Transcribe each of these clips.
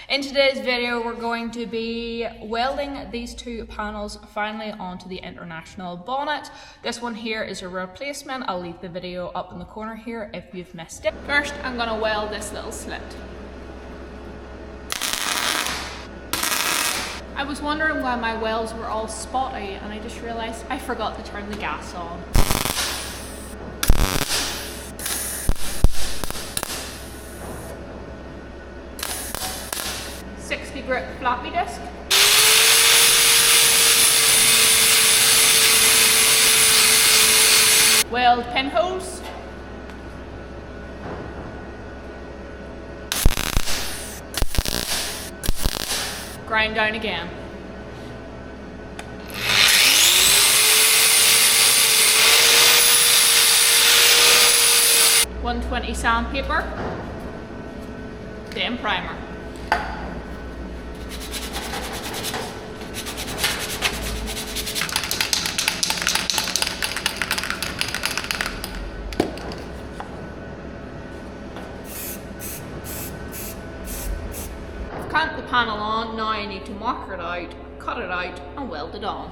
In today's video, we're going to be welding these two panels finally onto the International bonnet. This one here is a replacement. I'll leave the video up in the corner here if you've missed it. First, I'm going to weld this little slit. I was wondering why my welds were all spotty, and I just realised I forgot to turn the gas on. .60 grit floppy disk. Weld pinholes. Grind down again. .120 sandpaper. Then primer. Count the panel on, now I need to mark it out, cut it out and weld it on.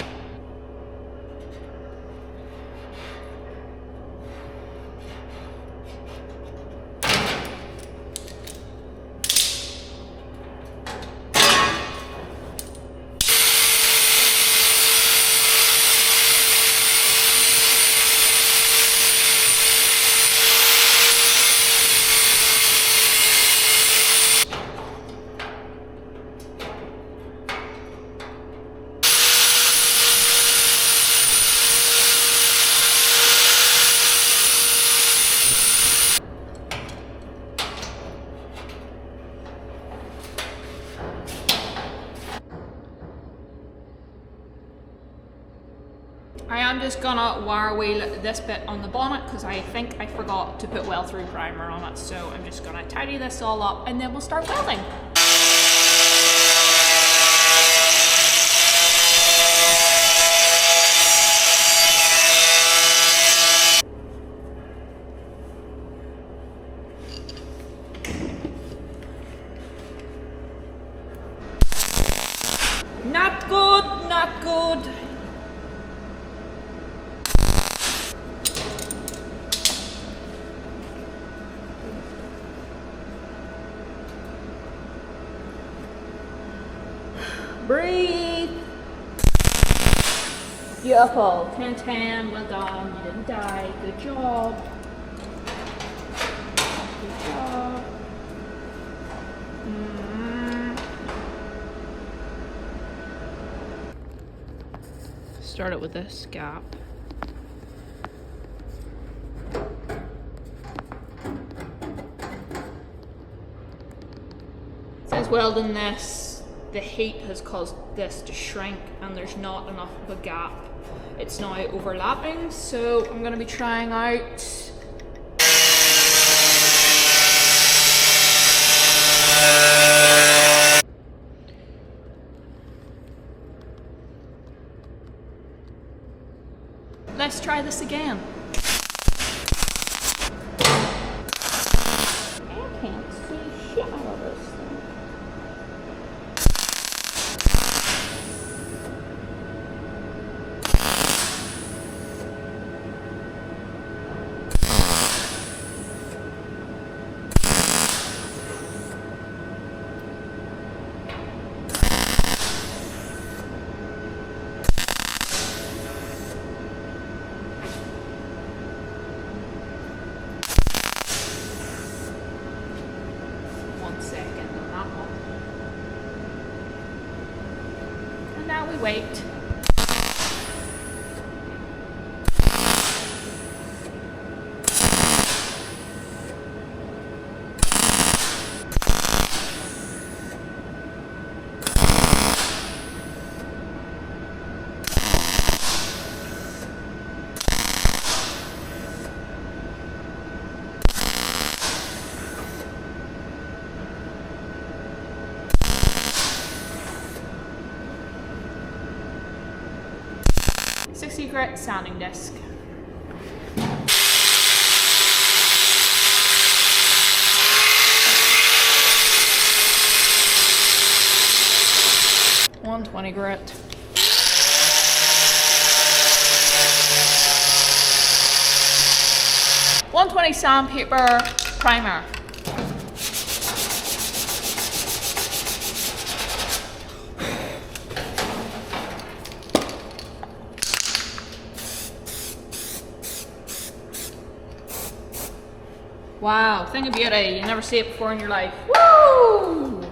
I am just gonna wire wheel this bit on the bonnet because I think I forgot to put weld through primer on it, so I'm just gonna tidy this all up and then we'll start welding. Not good, not good. Breathe. Beautiful. 10-10. Well done. You didn't die. Good job. Good job. Start it with this gap. It says welding this. The heat has caused this to shrink and there's not enough of a gap. It's now overlapping, so I'm going to be trying out let's try this again. I can't see shit out of this thing. Now we wait. .60 sanding disc. 120 grit. .120 sandpaper primer. Wow, thing of beauty, you never see it before in your life. Woo!